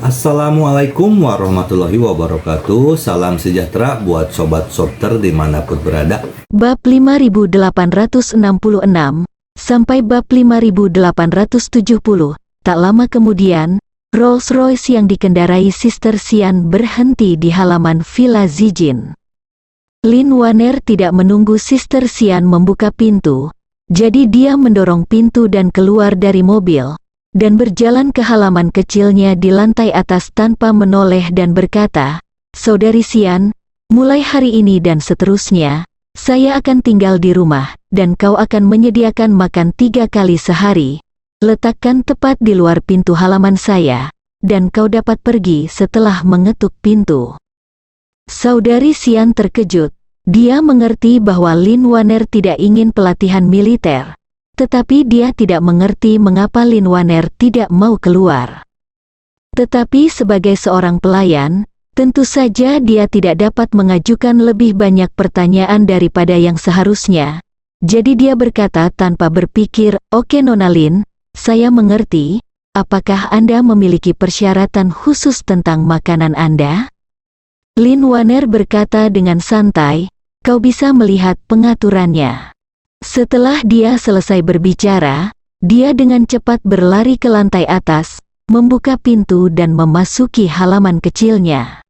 Assalamualaikum warahmatullahi wabarakatuh. Salam sejahtera buat sobat Sobter dimanapun berada. Bab 5866 sampai bab 5870. Tak lama kemudian, Rolls-Royce yang dikendarai Sister Xian berhenti di halaman Villa Zijin. Lin Waner tidak menunggu Sister Xian membuka pintu, jadi dia mendorong pintu dan keluar dari mobil, dan berjalan ke halaman kecilnya di lantai atas tanpa menoleh dan berkata, "Saudari Xian, mulai hari ini dan seterusnya, saya akan tinggal di rumah, dan kau akan menyediakan makan 3 kali sehari. Letakkan tepat di luar pintu halaman saya, dan kau dapat pergi setelah mengetuk pintu." Saudari Xian terkejut. Dia mengerti bahwa Lin Waner tidak ingin pelatihan militer, tetapi dia tidak mengerti mengapa Lin Waner tidak mau keluar. Tetapi sebagai seorang pelayan, tentu saja dia tidak dapat mengajukan lebih banyak pertanyaan daripada yang seharusnya. Jadi dia berkata tanpa berpikir, "Oke Nona Lin, saya mengerti. Apakah Anda memiliki persyaratan khusus tentang makanan Anda?" Lin Waner berkata dengan santai, "Kau bisa melihat pengaturannya." Setelah dia selesai berbicara, dia dengan cepat berlari ke lantai atas, membuka pintu dan memasuki halaman kecilnya.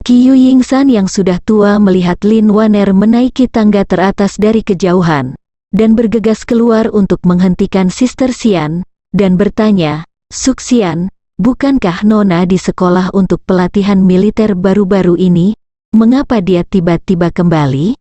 Qiu Yingsan yang sudah tua melihat Lin Waner menaiki tangga teratas dari kejauhan, dan bergegas keluar untuk menghentikan Sister Xian, dan bertanya, "Suxian, bukankah Nona di sekolah untuk pelatihan militer baru-baru ini? Mengapa dia tiba-tiba kembali?"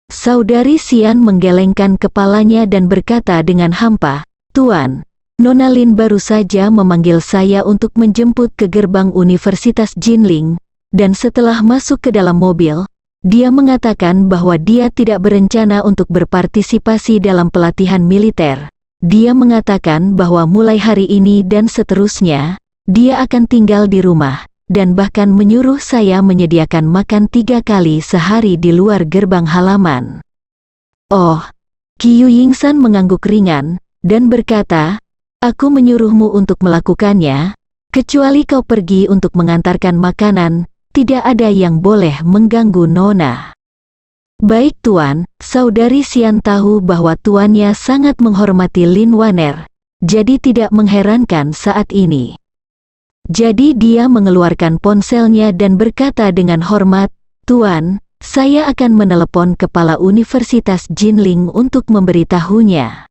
Saudari Xian menggelengkan kepalanya dan berkata dengan hampa, "Tuan, Nona Lin baru saja memanggil saya untuk menjemput ke gerbang Universitas Jinling, dan setelah masuk ke dalam mobil, dia mengatakan bahwa dia tidak berencana untuk berpartisipasi dalam pelatihan militer. Dia mengatakan bahwa mulai hari ini dan seterusnya, dia akan tinggal di rumah, dan bahkan menyuruh saya menyediakan makan 3 kali sehari di luar gerbang halaman." "Oh." Qiu Yingsan mengangguk ringan, dan berkata, "Aku menyuruhmu untuk melakukannya, kecuali kau pergi untuk mengantarkan makanan, tidak ada yang boleh mengganggu Nona." "Baik Tuan." Saudari Xian tahu bahwa tuannya sangat menghormati Lin Waner, jadi tidak mengherankan saat ini. Jadi dia mengeluarkan ponselnya dan berkata dengan hormat, "Tuan, saya akan menelepon kepala Universitas Jinling untuk memberitahunya."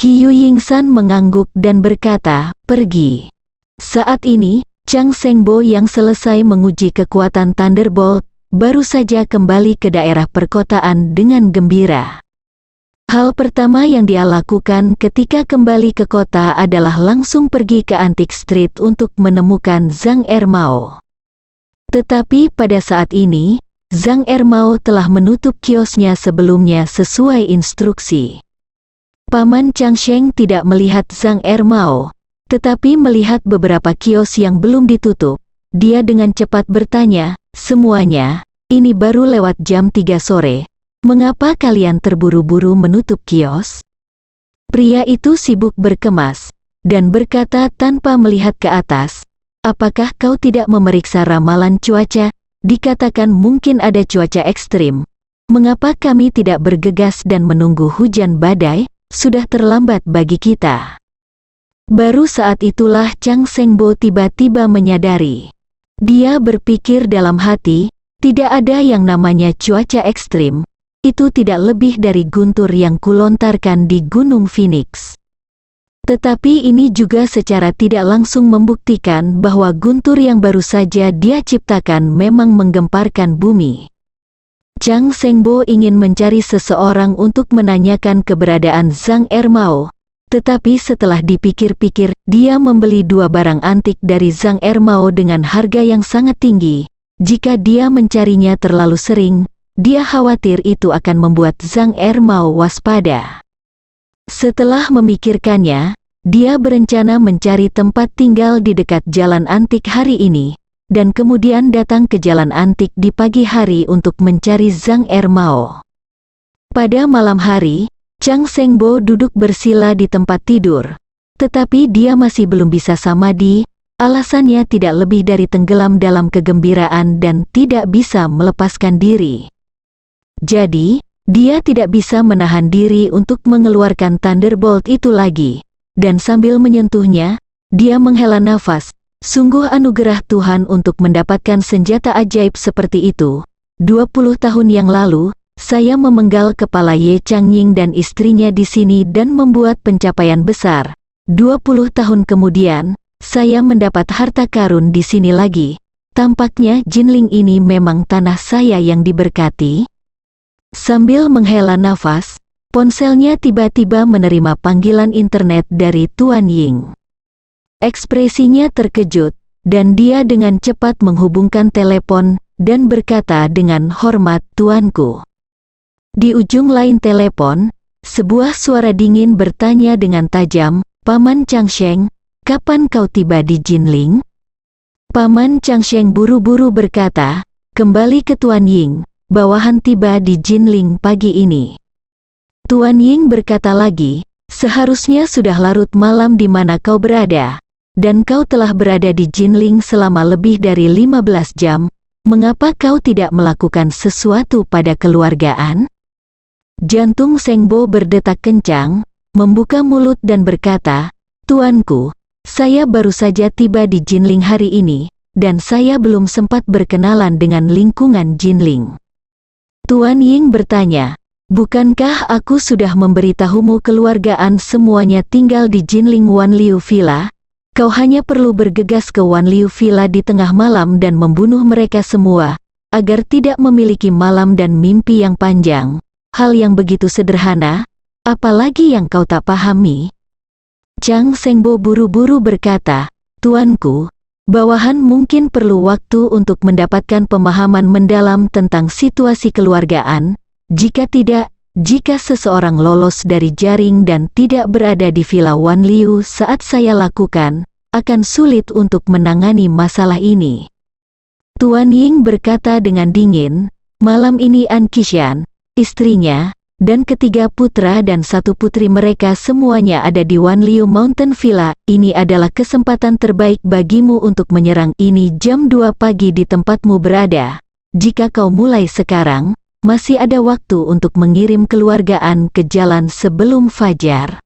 Qiu Yingsan mengangguk dan berkata, "Pergi." Saat ini, Chang Shengbo yang selesai menguji kekuatan Thunderbolt, baru saja kembali ke daerah perkotaan dengan gembira. Hal pertama yang dia lakukan ketika kembali ke kota adalah langsung pergi ke Antique Street untuk menemukan Zhang Ermao. Tetapi pada saat ini, Zhang Ermao telah menutup kiosnya sebelumnya sesuai instruksi. Paman Changsheng tidak melihat Zhang Ermao, tetapi melihat beberapa kios yang belum ditutup. Dia dengan cepat bertanya, "Semuanya, ini baru lewat jam 3 sore. Mengapa kalian terburu-buru menutup kios?" Pria itu sibuk berkemas, dan berkata tanpa melihat ke atas, "Apakah kau tidak memeriksa ramalan cuaca? Dikatakan mungkin ada cuaca ekstrim. Mengapa kami tidak bergegas dan menunggu hujan badai? Sudah terlambat bagi kita." Baru saat itulah Chang Shengbo tiba-tiba menyadari. Dia berpikir dalam hati, tidak ada yang namanya cuaca ekstrim. Itu tidak lebih dari guntur yang kulontarkan di Gunung Phoenix. Tetapi ini juga secara tidak langsung membuktikan bahwa guntur yang baru saja dia ciptakan memang menggemparkan bumi. Chang Shengbo ingin mencari seseorang untuk menanyakan keberadaan Zhang Ermao, tetapi setelah dipikir-pikir, dia membeli 2 barang antik dari Zhang Ermao dengan harga yang sangat tinggi. Jika dia mencarinya terlalu sering, dia khawatir itu akan membuat Zhang Ermao waspada. Setelah memikirkannya, dia berencana mencari tempat tinggal di dekat jalan antik hari ini, dan kemudian datang ke jalan antik di pagi hari untuk mencari Zhang Ermao. Pada malam hari, Chang Shengbo duduk bersila di tempat tidur, tetapi dia masih belum bisa samadhi, Alasannya tidak lebih dari tenggelam dalam kegembiraan dan tidak bisa melepaskan diri. Jadi, dia tidak bisa menahan diri untuk mengeluarkan Thunderbolt itu lagi. Dan sambil menyentuhnya, dia menghela nafas. Sungguh anugerah Tuhan untuk mendapatkan senjata ajaib seperti itu. 20 tahun yang lalu, saya memenggal kepala Ye Changying dan istrinya di sini dan membuat pencapaian besar. 20 tahun kemudian, saya mendapat harta karun di sini lagi. Tampaknya Jinling ini memang tanah saya yang diberkati. Sambil menghela nafas, ponselnya tiba-tiba menerima panggilan internet dari Tuan Ying. Ekspresinya terkejut, dan dia dengan cepat menghubungkan telepon dan berkata dengan hormat, "Tuanku." Di ujung lain telepon, sebuah suara dingin bertanya dengan tajam, "Paman Changsheng, kapan kau tiba di Jinling?" Paman Changsheng buru-buru berkata, "Kembali ke Tuan Ying, bawahan tiba di Jinling pagi ini." Tuan Ying berkata lagi, "Seharusnya sudah larut malam di mana kau berada, dan kau telah berada di Jinling selama lebih dari 15 jam, mengapa kau tidak melakukan sesuatu pada keluargaan?" Jantung Sengbo berdetak kencang, membuka mulut dan berkata, "Tuanku, saya baru saja tiba di Jinling hari ini, dan saya belum sempat berkenalan dengan lingkungan Jinling." Tuan Ying bertanya, "Bukankah aku sudah memberitahumu keluargaan semuanya tinggal di Jinling Wanliu Villa? Kau hanya perlu bergegas ke Wanliu Villa di tengah malam dan membunuh mereka semua, agar tidak memiliki malam dan mimpi yang panjang. Hal yang begitu sederhana, apalagi yang kau tak pahami?" Chang Sengbo buru-buru berkata, "Tuanku, bawahan mungkin perlu waktu untuk mendapatkan pemahaman mendalam tentang situasi keluargaan. Jika tidak, jika seseorang lolos dari jaring dan tidak berada di Villa Wanliu saat saya lakukan, akan sulit untuk menangani masalah ini." Tuan Ying berkata dengan dingin, "Malam ini An Qishan, istrinya, dan ketiga putra dan satu putri mereka semuanya ada di Wanliu Mountain Villa. Ini adalah kesempatan terbaik bagimu untuk menyerang ini jam 2 pagi di tempatmu berada. Jika kau mulai sekarang, masih ada waktu untuk mengirim keluargaan ke jalan sebelum fajar."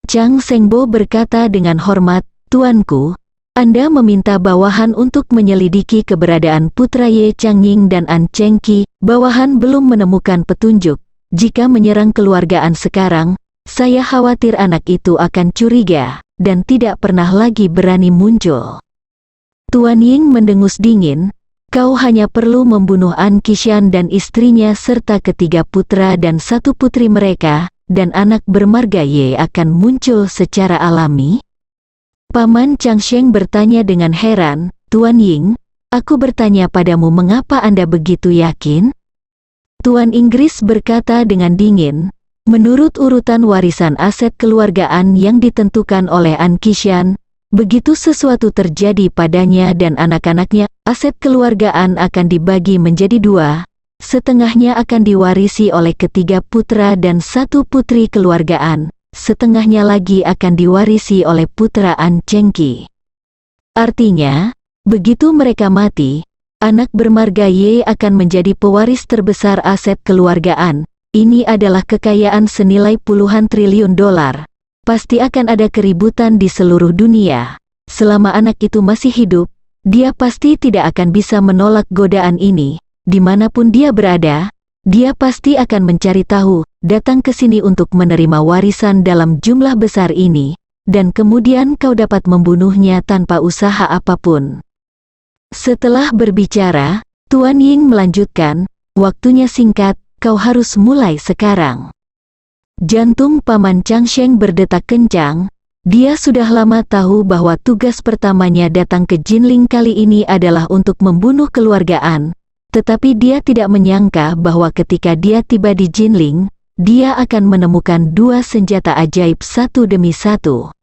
Chang Sengbo berkata dengan hormat, "Tuanku, Anda meminta bawahan untuk menyelidiki keberadaan putra Ye Changying dan An Chengqi. Bawahan belum menemukan petunjuk. Jika menyerang keluargaan sekarang, saya khawatir anak itu akan curiga, dan tidak pernah lagi berani muncul." Tuan Ying mendengus dingin, "Kau hanya perlu membunuh An Qishan dan istrinya serta ketiga putra dan satu putri mereka, dan anak bermarga Ye akan muncul secara alami?" Paman Changsheng bertanya dengan heran, "Tuan Ying, aku bertanya padamu mengapa Anda begitu yakin?" Tuan Inggris berkata dengan dingin, "Menurut urutan warisan aset keluargaan yang ditentukan oleh An Qishan, begitu sesuatu terjadi padanya dan anak-anaknya, aset keluargaan akan dibagi menjadi 2, setengahnya akan diwarisi oleh ketiga putra dan satu putri keluargaan, setengahnya lagi akan diwarisi oleh putra An Chengqi. Artinya, begitu mereka mati, anak bermarga Ye akan menjadi pewaris terbesar aset keluargaan. Ini adalah kekayaan senilai puluhan triliun dolar. Pasti akan ada keributan di seluruh dunia. Selama anak itu masih hidup, dia pasti tidak akan bisa menolak godaan ini. Dimanapun dia berada, dia pasti akan mencari tahu, datang ke sini untuk menerima warisan dalam jumlah besar ini, dan kemudian kau dapat membunuhnya tanpa usaha apapun." Setelah berbicara, Tuan Ying melanjutkan, "Waktunya singkat, kau harus mulai sekarang." Jantung Paman Changsheng berdetak kencang. Dia sudah lama tahu bahwa tugas pertamanya datang ke Jinling kali ini adalah untuk membunuh keluargaan, tetapi dia tidak menyangka bahwa ketika dia tiba di Jinling, dia akan menemukan 2 senjata ajaib satu demi satu.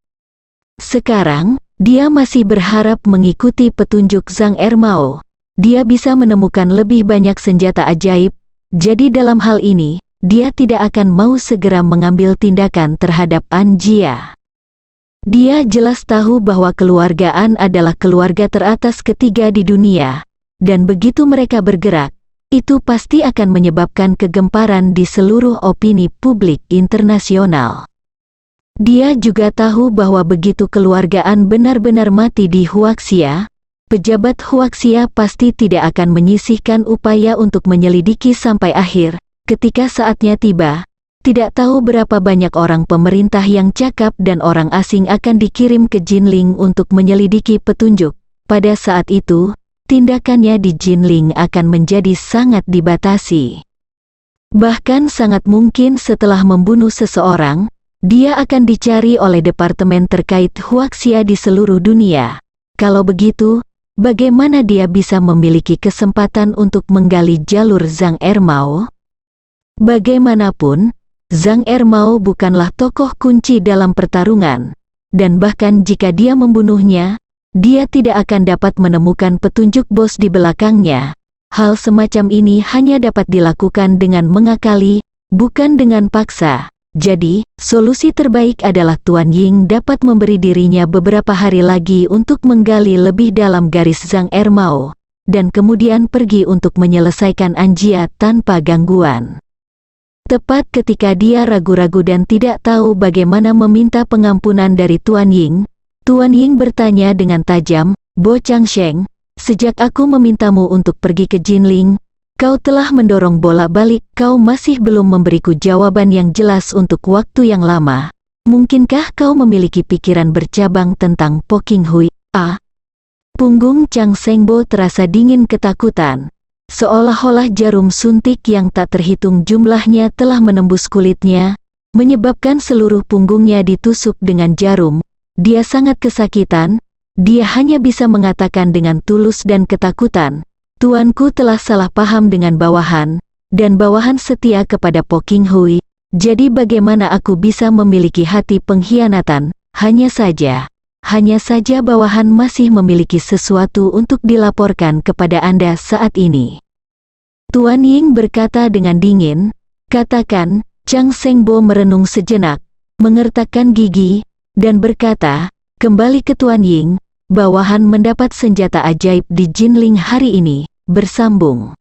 Sekarang, dia masih berharap mengikuti petunjuk Zhang Ermao. Dia bisa menemukan lebih banyak senjata ajaib, jadi dalam hal ini, dia tidak akan mau segera mengambil tindakan terhadap An Jia. Dia jelas tahu bahwa keluargaan adalah keluarga teratas ketiga di dunia, dan begitu mereka bergerak, itu pasti akan menyebabkan kegemparan di seluruh opini publik internasional. Dia juga tahu bahwa begitu keluargaan benar-benar mati di Huaxia, pejabat Huaxia pasti tidak akan menyisihkan upaya untuk menyelidiki sampai akhir. Ketika saatnya tiba, tidak tahu berapa banyak orang pemerintah yang cakap dan orang asing akan dikirim ke Jinling untuk menyelidiki petunjuk. Pada saat itu, tindakannya di Jinling akan menjadi sangat dibatasi. Bahkan sangat mungkin setelah membunuh seseorang, dia akan dicari oleh departemen terkait Huaxia di seluruh dunia. Kalau begitu, bagaimana dia bisa memiliki kesempatan untuk menggali jalur Zhang Ermao? Bagaimanapun, Zhang Ermao bukanlah tokoh kunci dalam pertarungan, dan bahkan jika dia membunuhnya, dia tidak akan dapat menemukan petunjuk bos di belakangnya. Hal semacam ini hanya dapat dilakukan dengan mengakali, bukan dengan paksa. Jadi, solusi terbaik adalah Tuan Ying dapat memberi dirinya beberapa hari lagi untuk menggali lebih dalam garis Zhang Ermao, dan kemudian pergi untuk menyelesaikan Anjia tanpa gangguan. Tepat ketika dia ragu-ragu dan tidak tahu bagaimana meminta pengampunan dari Tuan Ying bertanya dengan tajam, "Bo Changsheng, sejak aku memintamu untuk pergi ke Jinling, kau telah mendorong bolak-balik, kau masih belum memberiku jawaban yang jelas untuk waktu yang lama. Mungkinkah kau memiliki pikiran bercabang tentang Po Qinghui?" Punggung Chang Shengbo terasa dingin ketakutan. Seolah-olah jarum suntik yang tak terhitung jumlahnya telah menembus kulitnya, menyebabkan seluruh punggungnya ditusuk dengan jarum. Dia sangat kesakitan, dia hanya bisa mengatakan dengan tulus dan ketakutan, "Tuanku telah salah paham dengan bawahan, dan bawahan setia kepada Po Qinghui, jadi bagaimana aku bisa memiliki hati pengkhianatan? Hanya saja bawahan masih memiliki sesuatu untuk dilaporkan kepada Anda saat ini." Tuan Ying berkata dengan dingin, "Katakan." Chang Shengbo merenung sejenak, mengertakkan gigi, dan berkata, "Kembali ke Tuan Ying, bawahan mendapat senjata ajaib di Jinling hari ini." Bersambung.